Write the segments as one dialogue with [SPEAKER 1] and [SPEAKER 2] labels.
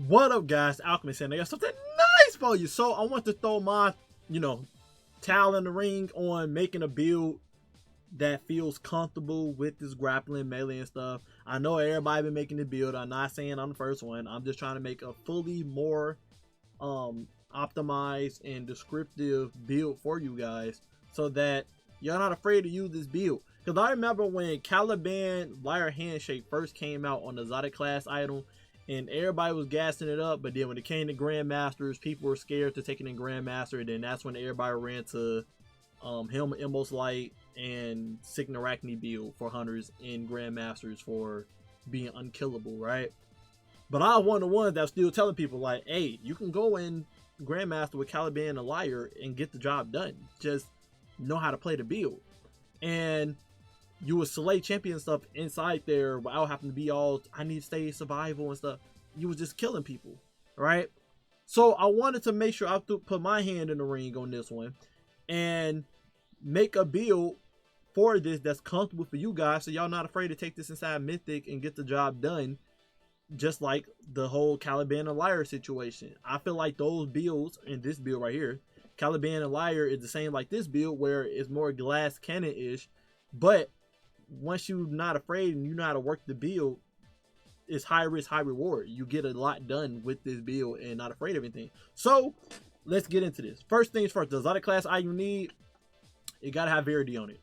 [SPEAKER 1] What up, guys? Alchemist, and I got something nice for you. So I want to throw my, towel in the ring on making a build that feels comfortable with this grappling melee and stuff. I know everybody been making the build. I'm not saying I'm the first one. I'm just trying to make a fully more optimized and descriptive build for you guys, so that you're not afraid to use this build. Because I remember when Caliban Liar Handshake first came out on the exotic class item, and everybody was gassing it up, but then when it came to Grandmasters, people were scared to take it in Grandmaster, and then that's when everybody ran to Helmet Immos Light and Signoracne build for hunters in Grandmasters for being unkillable, right? But I was one of the ones that was still telling people, like, hey, you can go in Grandmaster with Caliban and Liar and get the job done. Just know how to play the build. And you would select champion stuff inside there without having to be all, I need to stay survival and stuff. You was just killing people, right? So I wanted to make sure I put my hand in the ring on this one and make a build for this that's comfortable for you guys, so y'all not afraid to take this inside Mythic and get the job done, just like the whole Caliban and Liar situation. I feel like those builds in this build right here, Caliban and Liar, is the same like this build, where it's more glass cannon-ish, but once you're not afraid and you know how to work the build, it's high risk, high reward. You get a lot done with this build and not afraid of anything. So let's get into this. First things first, the exotic class item you need, it gotta have Verity on it.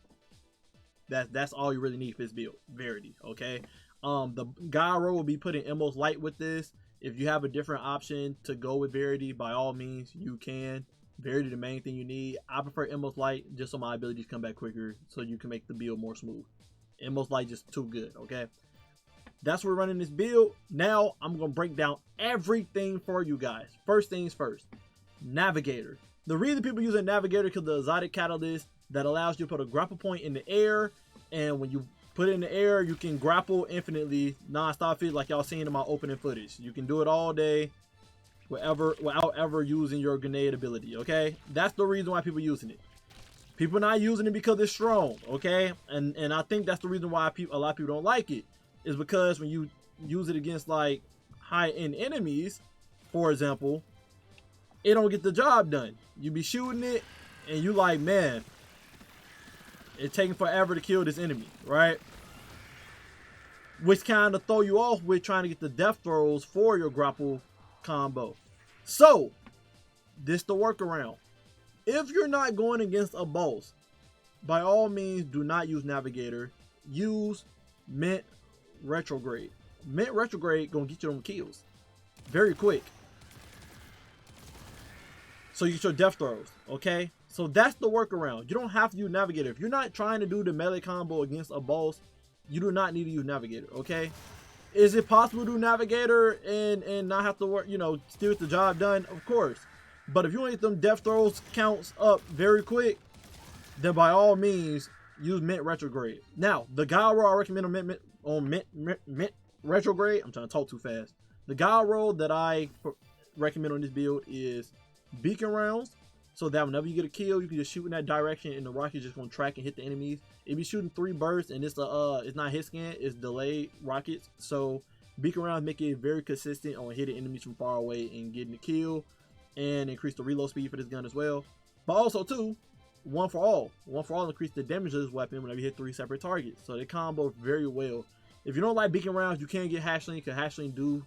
[SPEAKER 1] That's all you really need for this build, Verity. Okay. The Gyro will be putting Immos Light with this. If you have a different option to go with Verity, by all means you can. Verity the main thing you need. I prefer Immos Light just so my abilities come back quicker, so you can make the build more smooth. Immos Light just too good. Okay, that's where we're running this build. Now I'm gonna break down everything for you guys. First things first, Navigator. The reason people use a Navigator because the exotic catalyst that allows you to put a grapple point in the air, and when you put it in the air, you can grapple infinitely, non-stop fit, like y'all seen in my opening footage. You can do it all day without ever using your grenade ability. Okay, that's the reason why people using it. People not using it because it's strong. Okay, and I think that's the reason why a lot of people don't like it, is because when you use it against like high-end enemies, for example, it don't get the job done. You be shooting it and you like, man, it's taking forever to kill this enemy, right? Which kind of throw you off with trying to get the death throws for your grapple combo. So this the workaround. If you're not going against a boss, by all means do not use Navigator. Use Mint Retrograde. Mint Retrograde gonna get you them kills very quick, so you get your death throws. Okay, so that's the workaround. You don't have to use Navigator. If you're not trying to do the melee combo against a boss, you do not need to use Navigator. Okay, is it possible to do Navigator and not have to work, still get the job done? Of course. But if you want to get them death throws counts up very quick, then by all means use Mint Retrograde. Now the Gyro I recommend on Mint Retrograde, I'm trying to talk too fast. The Gyro that I recommend on this build is beacon rounds, so that whenever you get a kill, you can just shoot in that direction and the rocket's just gonna track and hit the enemies. If you're shooting 3 bursts and it's not hit scan, it's delayed rockets, so beacon rounds make it very consistent on hitting enemies from far away and getting the kill, and increase the reload speed for this gun as well. But also too, one for all increase the damage of this weapon whenever you hit 3 separate targets, so they combo very well. If you don't like beacon rounds, you can get Hashling, because Hashling do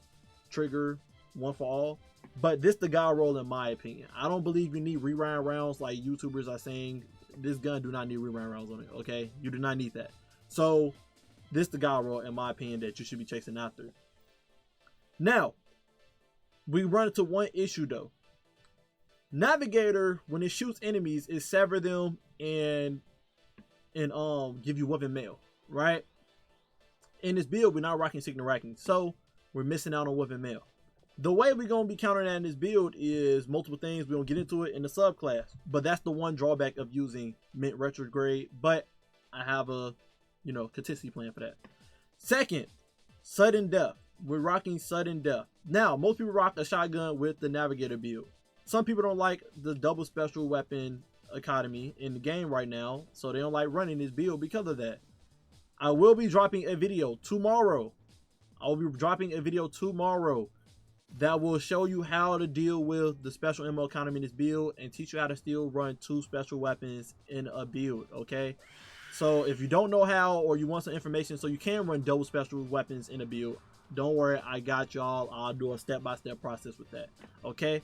[SPEAKER 1] trigger one for all. But this the guy roll in my opinion. I don't believe you need reround rounds like YouTubers are saying. This gun do not need reround rounds on it. Okay, you do not need that. So this the guy roll in my opinion that you should be chasing after. Now we run into one issue though. Navigator, when it shoots enemies, it sever them and give you weapon mail, right? In this build, we're not rocking Signoracne, so we're missing out on weapon mail. The way we're going to be countering that in this build is multiple things. We're going to get into it in the subclass, but that's the one drawback of using Mint Retrograde, but I have a contingency plan for that. Second, sudden death. We're rocking sudden death. Now, most people rock a shotgun with the Navigator build. Some people don't like the double special weapon economy in the game right now, so they don't like running this build because of that. I will be dropping a video tomorrow. that will show you how to deal with the special ammo economy in this build and teach you how to still run 2 special weapons in a build, okay? So if you don't know how, or you want some information so you can run double special weapons in a build, don't worry, I got y'all. I'll do a step-by-step process with that, okay?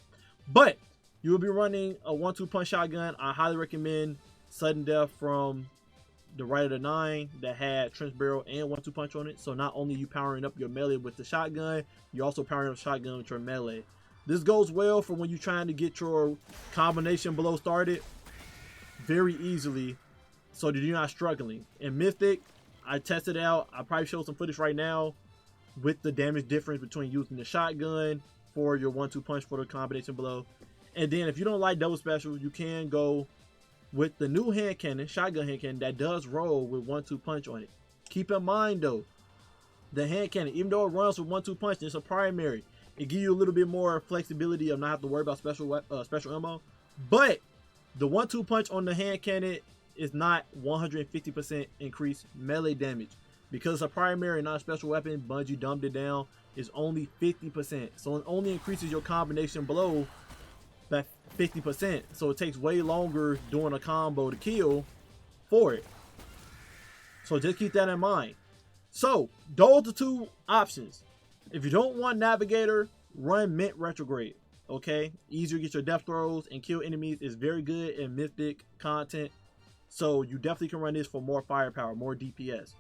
[SPEAKER 1] But you will be running a 1-2 punch shotgun. I highly recommend Sudden Death from the Right of the Nine that had trench barrel and 1-2 punch on it. So not only are you powering up your melee with the shotgun, you're also powering up shotgun with your melee. This goes well for when you're trying to get your combination blow started very easily, so that you're not struggling. In Mythic, I tested out. I probably show some footage right now with the damage difference between using the shotgun for your 1-2 punch for the combination blow. And then if you don't like double special, you can go with the new hand cannon, shotgun hand cannon, that does roll with 1-2 punch on it. Keep in mind though, the hand cannon, even though it runs with 1-2 punch, and it's a primary, it gives you a little bit more flexibility of not have to worry about special ammo. But the 1-2 punch on the hand cannon is not 150% increased melee damage. Because it's a primary, not a special weapon, Bungie dumbed it down, is only 50%. So it only increases your combination blow by 50%. So it takes way longer doing a combo to kill for it. So just keep that in mind. So those are 2 options. If you don't want Navigator, run Mint Retrograde. Okay, easier to get your death throws and kill enemies, is very good in Mythic content. So you definitely can run this for more firepower, more DPS.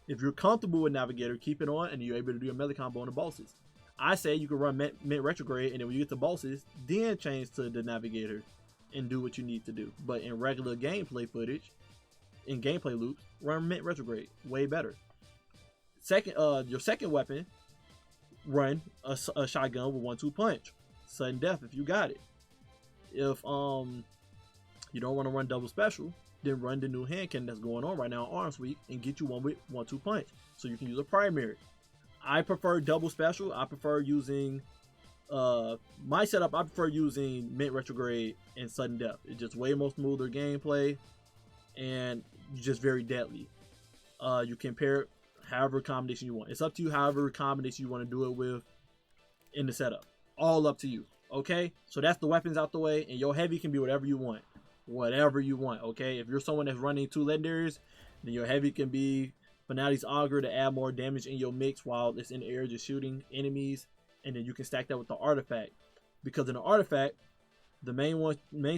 [SPEAKER 1] If you're comfortable with Navigator, keep it on and you're able to do a melee combo on the bosses. I say you can run Mint Retrograde, and then when you get to bosses, then change to the Navigator and do what you need to do. But in regular gameplay footage, in gameplay loops, run Mint Retrograde, way better. Your second weapon, run a shotgun with 1-2 punch. Sudden Death if you got it. If you don't want to run double special, then run the new hand cannon that's going on right now on Arms Week and get you one with 1-2 punch, so you can use a primary. I prefer double special. I prefer using my setup. I prefer using Mint Retrograde and Sudden Death. It's just way more smoother gameplay, and just very deadly. You can pair it however combination you want. It's up to you however combination you want to do it with in the setup. All up to you. Okay, so that's the weapons out the way, and your heavy can be whatever you want. Whatever you want. Okay, if you're someone that's running 2 legendaries, then your heavy can be Finality's Augur to add more damage in your mix while it's in the air just shooting enemies, and then you can stack that with the artifact. Because in the artifact, the main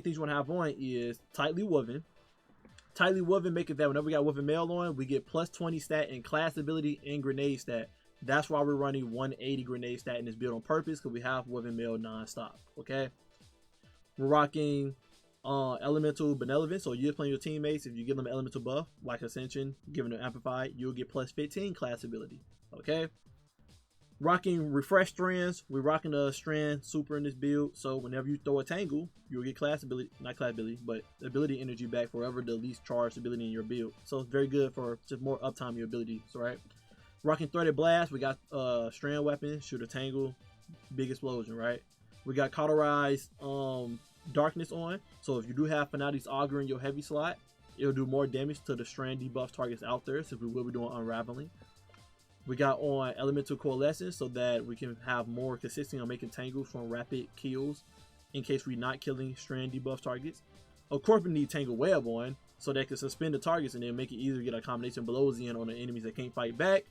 [SPEAKER 1] things you want to have on is Tightly Woven. Tightly Woven make it that whenever we got Woven Mail on, we get plus 20 stat in class ability and grenade stat. That's why we're running 180 grenade stat in this build on purpose, because we have Woven Mail non-stop. Okay, we're rocking Elemental Benevolence, so you're playing your teammates. If you give them an elemental buff like Ascension, giving them Amplified, you'll get plus 15 class ability. Okay, rocking Refresh Strands. We're rocking a Strand super in this build, so whenever you throw a Tangle, you'll get class ability, not class ability, but ability energy back forever the least charged ability in your build. So it's very good for just more uptime in your abilities. Right, rocking Threaded Blast. We got Strand weapon, shoot a Tangle, big explosion. Right, we got Cauterized Darkness on, so if you do have Finality's Augur in your heavy slot, it'll do more damage to the strand debuff targets out there, so we will be doing Unraveling. We got on Elemental Coalescence, so that we can have more consistency on making tangles from rapid kills in case we're not killing strand debuff targets. Of course, we need Tangle Web on, so they can suspend the targets and then make it easier to get a combination blows in on the enemies that can't fight back.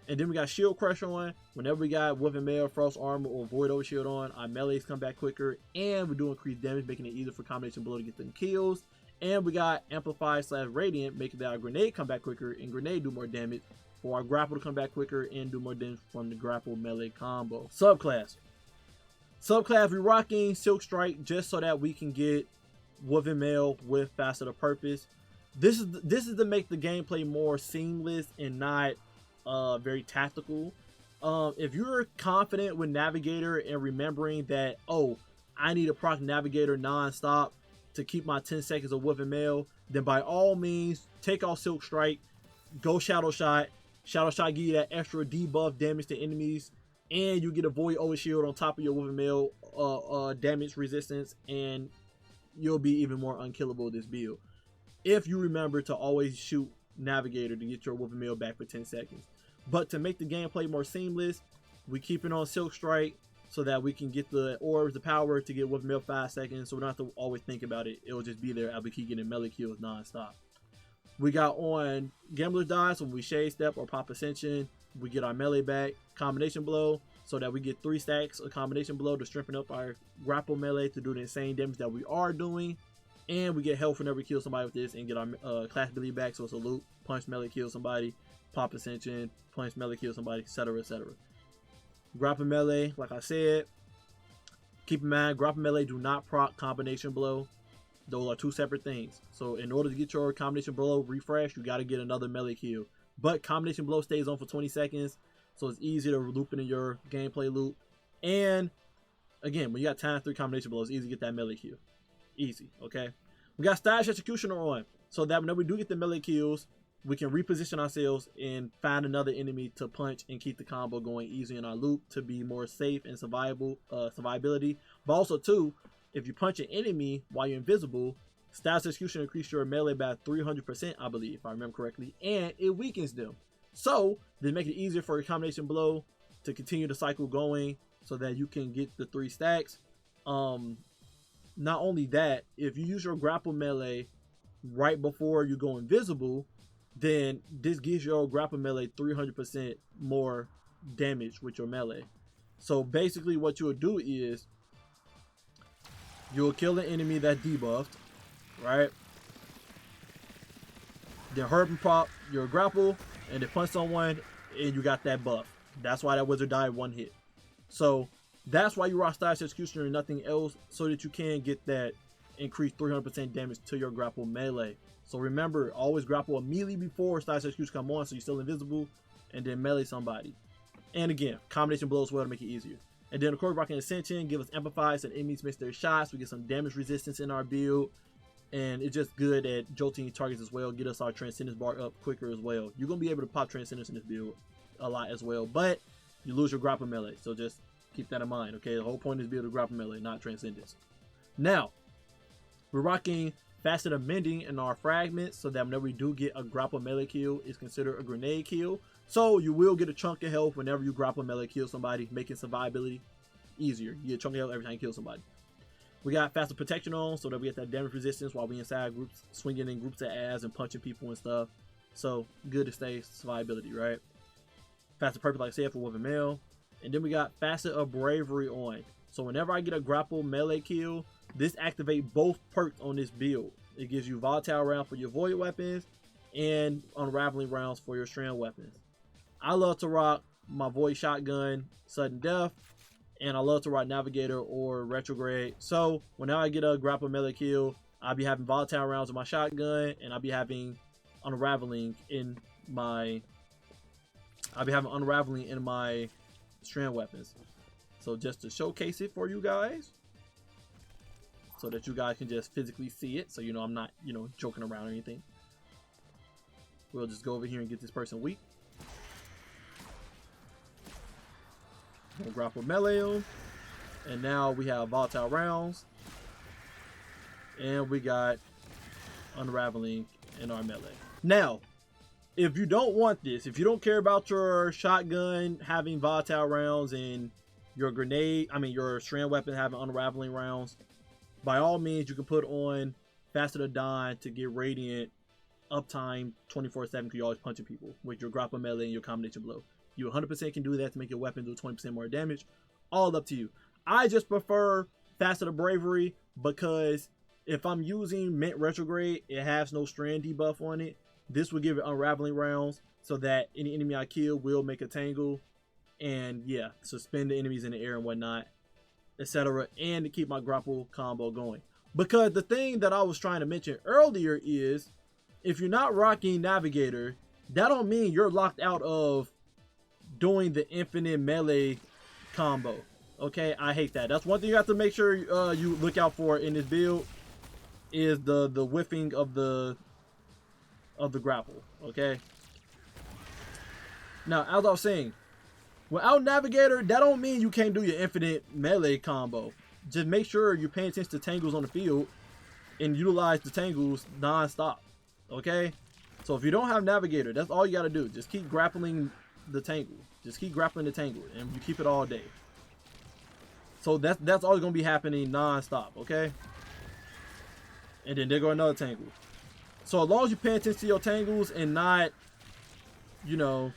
[SPEAKER 1] And then we got Shield Crusher on. Whenever we got Woven Mail, Frost Armor, or Void Overshield on, our melees come back quicker, and we do increased damage, making it easier for combination blow to get them kills. And we got Amplify / Radiant, making that our grenade come back quicker, and grenade do more damage, for our grapple to come back quicker and do more damage from the grapple melee combo. Subclass, we rocking Silk Strike just so that we can get Woven Mail with Faster to Purpose. This is to make the gameplay more seamless and not very tactical. If you're confident with Navigator and remembering that, oh, I need to proc Navigator non-stop to keep my 10 seconds of Woven Mail, then by all means take off Silk Strike, go Shadow Shot. Shadow Shot give you that extra debuff damage to enemies, and you get a Void Overshield on top of your Woven Mail damage resistance, and you'll be even more unkillable this build if you remember to always shoot Navigator to get your Woven Mail back for 10 seconds. But to make the gameplay more seamless, we keep it on Silk Strike. so that we can get the orbs, the power to get weapon mail 5 seconds, so we don't have to always think about it. It'll just be there as we keep getting melee kills non-stop. We got on Gambler's Die, so when we Shade Step or Pop Ascension, we get our melee back. Combination Blow, so that we get 3 stacks of Combination Blow to strengthen up our grapple melee to do the insane damage that we are doing. And we get health whenever we kill somebody with this and get our class ability back, so it's a loop. Punch melee kill somebody, Pop Ascension, punch melee kill somebody, etc, etc. Grapple melee, like I said, keep in mind, grapple melee do not proc Combination Blow. Those are 2 separate things. So in order to get your Combination Blow refresh, you got to get another melee kill. But Combination Blow stays on for 20 seconds, so it's easy to loop it in your gameplay loop. And again, when you got times 3 Combination Blows, it's easy to get that melee kill. Easy, okay? We got Stylish Executioner on, so that whenever we do get the melee kills, we can reposition ourselves and find another enemy to punch and keep the combo going easy in our loop to be more safe and survivability. But also too, if you punch an enemy while you're invisible, Stylish Executioner increases your melee by 300%, I believe, if I remember correctly, and it weakens them. So they make it easier for your Combination Blow to continue the cycle going, so that you can get the 3 stacks. Not only that, if you use your grapple melee right before you go invisible, then this gives your grapple melee 300% more damage with your melee. So basically what you'll do is you'll kill an enemy that's debuffed, right? Then hurry up and pop your grapple and then punch someone and you got that buff. That's why that wizard died 1 hit. So that's why you rock Stylish Executioner and nothing else, so that you can get that increased 300% damage to your grapple melee. So remember, always grapple immediately before Stylish Executioner come on, so you're still invisible, and then melee somebody. And again, Combination Blow as well to make it easier. And then of course, rocking Ascension, give us Amplify so enemies miss their shots. We get some damage resistance in our build, and it's just good at jolting targets as well. Get us our Transcendence bar up quicker as well. You're gonna be able to pop Transcendence in this build a lot as well, but you lose your grapple melee, so just keep that in mind, okay? The whole point is build a grapple melee, not Transcendence. Now, we're rocking Faceted Mending in our fragments, so that whenever we do get a grapple melee kill, it's considered a grenade kill. So you will get a chunk of health whenever you grapple melee kill somebody, making survivability easier. You get a chunk of health every time you kill somebody. We got Faster Protection on, so that we get that damage resistance while we inside groups, swinging in groups of ass and punching people and stuff. So good to stay survivability, right? Faster Purpose, like I said, for weapon mail. And then we got Facet of Bravery on. So whenever I get a grapple melee kill, this activates both perks on this build. It gives you volatile round for your void weapons and unraveling rounds for your strand weapons. I love to rock my void shotgun, sudden death, and I love to rock navigator or retrograde. So whenever I get a grapple melee kill, I'll be having volatile rounds with my shotgun, and I'll be having unraveling in my strand weapons. So just to showcase it for you guys, so that you guys can just physically see it, so you know I'm not, joking around or anything. We'll just go over here and get this person weak. We'll grapple melee on, and now we have volatile rounds, and we got unraveling in our melee. Now, if you don't want this, if you don't care about your shotgun having volatile rounds and your your strand weapon having unraveling rounds, by all means, you can put on Faster to Die to get radiant uptime 24/7 because you're always punching people with your grapple melee and your Combination Blow. You 100% can do that to make your weapon do 20% more damage. All up to you. I just prefer Faster to Bravery because if I'm using Mint Retrograde, it has no strand debuff on it. This will give it unraveling rounds so that any enemy I kill will make a tangle, and yeah, suspend the enemies in the air and whatnot, etc., and to keep my grapple combo going. Because the thing that I was trying to mention earlier is, if you're not rocking Navigator, that don't mean you're locked out of doing the infinite melee combo. Okay, I hate that. That's one thing you have to make sure you look out for in this build, is the whiffing of the grapple. Okay. Now, as I was saying, without Navigator, that don't mean you can't do your infinite melee combo. Just make sure you're paying attention to tangles on the field and utilize the tangles non-stop. Okay? So if you don't have Navigator, that's all you got to do. Just keep grappling the tangle. Just keep grappling the tangle, and you keep it all day. So that's always gonna be happening non-stop, okay? And then there go another tangle. So as long as you pay attention to your tangles and not, you know,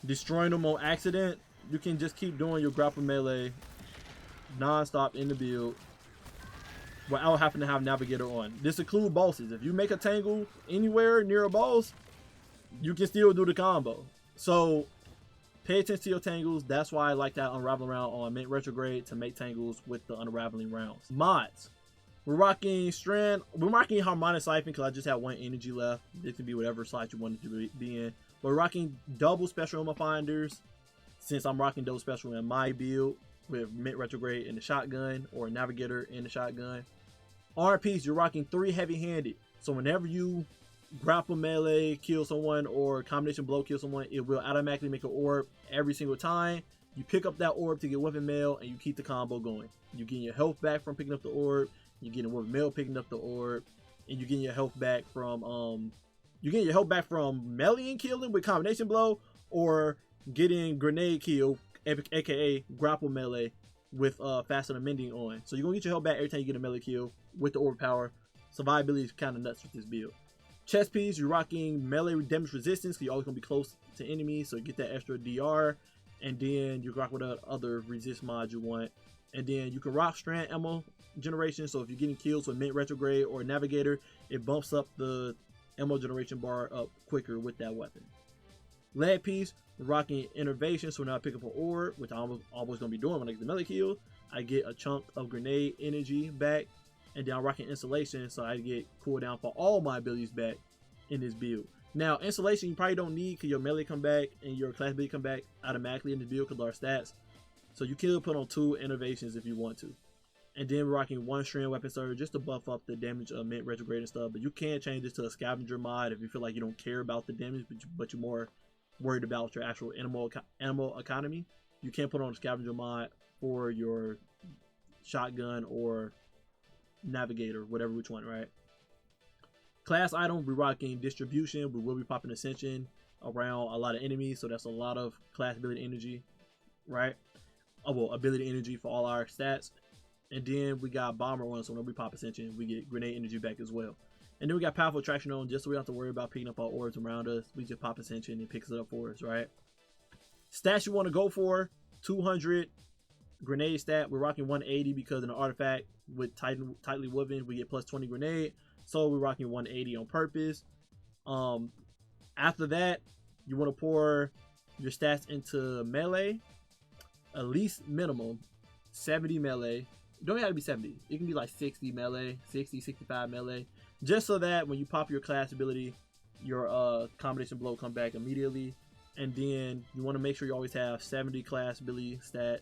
[SPEAKER 1] destroying them on accident, you can just keep doing your grapple melee non-stop in the build without having to have Navigator on. This includes bosses. If you make a tangle anywhere near a boss, you can still do the combo. So pay attention to your tangles. That's why I like that unraveling round on Mint Retrograde, to make tangles with the unraveling rounds. Mods. We're rocking Strand. We're rocking Harmonic Siphon because I just have one energy left. This can be whatever slot you want it to be in. We're rocking double special ammo finders, since I'm rocking double special in my build with Mint Retrograde in the shotgun or Navigator in the shotgun. RPs, you're rocking 3 heavy-handed. So whenever you grapple melee, kill someone, or combination blow, kill someone, it will automatically make an orb every single time. You pick up that orb to get weapon mail, and you keep the combo going. You're getting your health back from picking up the orb. You're getting weapon mail picking up the orb, and you're getting your health back from melee and killing with combination blow, or getting grenade kill, aka grapple melee, with faster than mending on. So you're gonna get your health back every time you get a melee kill with the orb power. Survivability is kind of nuts with this build. Chest piece, you're rocking melee damage resistance, because you're always gonna be close to enemies, so you get that extra DR. And then you rock with other resist mods you want. And then you can rock strand ammo generation, so if you're getting kills with Mint Retrograde or Navigator, it bumps up the ammo generation bar up quicker with that weapon. Lead piece, we're rocking innervation, so when I pick up an orb, which I'm always going to be doing when I get the melee kill, I get a chunk of grenade energy back. And then I'm rocking insulation, so I get cooldown for all my abilities back in this build. Now, insulation you probably don't need because your melee come back and your class ability come back automatically in the build because our stats. So you can put on 2 innovations if you want to. And then we're rocking 1 strand weapon surge just to buff up the damage of Mint Retrograde and stuff. But you can change this to a scavenger mod if you feel like you don't care about the damage, but you're more worried about your actual animal economy. You can put on a scavenger mod for your shotgun or Navigator, whatever which one, right? Class item, we're rocking distribution. We will be popping ascension around a lot of enemies, so that's a lot of class ability energy, right? Oh, well, ability energy for all our stats. And then we got bomber on, so whenever we pop ascension, we get grenade energy back as well. And then we got powerful attraction on, just so we don't have to worry about picking up our orbs around us. We just pop ascension and it picks it up for us, right? Stats you want to go for: 200 grenade stat. We're rocking 180 because in an artifact with tightly woven, we get plus 20 grenade. So we're rocking 180 on purpose. After that, you want to pour your stats into melee. At least minimum 70 melee. It don't have to be 70. It can be like 60 melee, 60, 65 melee. Just so that when you pop your class ability, your combination blow come back immediately. And then you want to make sure you always have 70 class ability stat.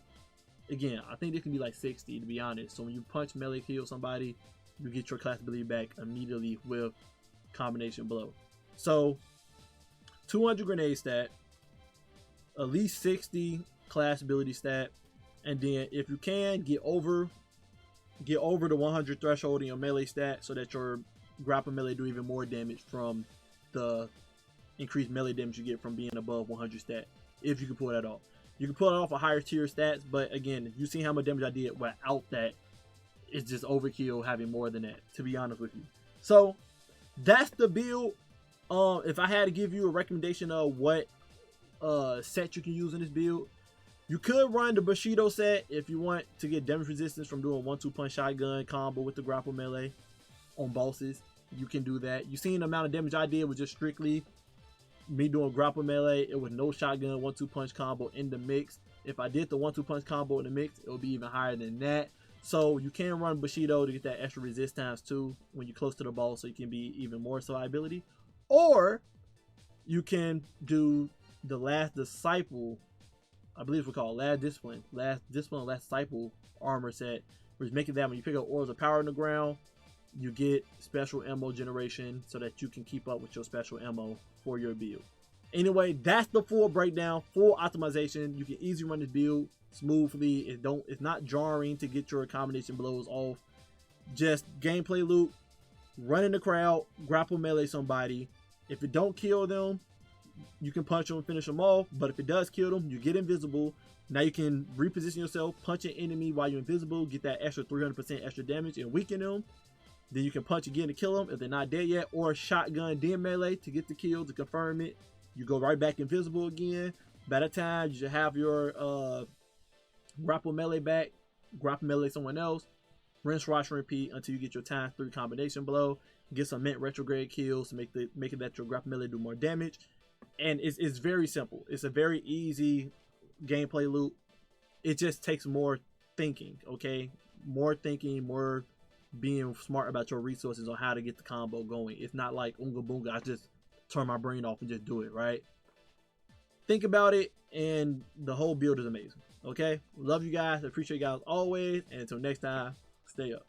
[SPEAKER 1] Again, I think it can be like 60 to be honest. So when you punch melee kill somebody, you get your class ability back immediately with combination blow. So 200 grenade stat, at least 60 class ability stat, and then if you can get over the 100 threshold in your melee stat, so that your grapple melee do even more damage from the increased melee damage you get from being above 100 stat. If you can pull that off, you can pull it off a higher tier stats, but again, you see how much damage I did without that. It's just overkill having more than that, to be honest with you. So that's the build. If I had to give you a recommendation of what set you can use in this build, you could run the Bushido set if you want to get damage resistance from doing 1-2 punch shotgun combo with the grapple melee on bosses. You can do that. You seen the amount of damage I did was just strictly me doing grapple melee. It was no shotgun 1-2 punch combo in the mix. If I did the 1-2 punch combo in the mix, it would be even higher than that. So you can run Bushido to get that extra resist times 2 when you're close to the boss, so you can be even more survivability. Or you can do the Last Disciple, I believe we call it Last Discipline, Last Disciple armor set, which makes it that when you pick up orbs of power on the ground, you get special ammo generation so that you can keep up with your special ammo for your build. Anyway, that's the full breakdown, full optimization. You can easily run this build smoothly. It's not jarring to get your combination blows off. Just gameplay loop, run in the crowd, grapple melee somebody. If it don't kill them, you can punch them and finish them off. But if it does kill them, you get invisible. Now you can reposition yourself, punch an enemy while you're invisible, get that extra 300% extra damage and weaken them. Then you can punch again to kill them if they're not dead yet, or shotgun then melee to get the kill to confirm it. You go right back invisible again. By that time, you should have your grapple melee back, grapple melee someone else, rinse, wash, repeat until you get your ×3 combination blow. Get some mint retrograde kills to make it that your grapple melee do more damage. And it's very simple. It's a very easy gameplay loop. It just takes more thinking, okay? More thinking, more being smart about your resources on how to get the combo going. It's not like Unga Boonga, I just turn my brain off and just do it, right? Think about it, and the whole build is amazing, okay? Love you guys. Appreciate you guys always. And until next time, stay up.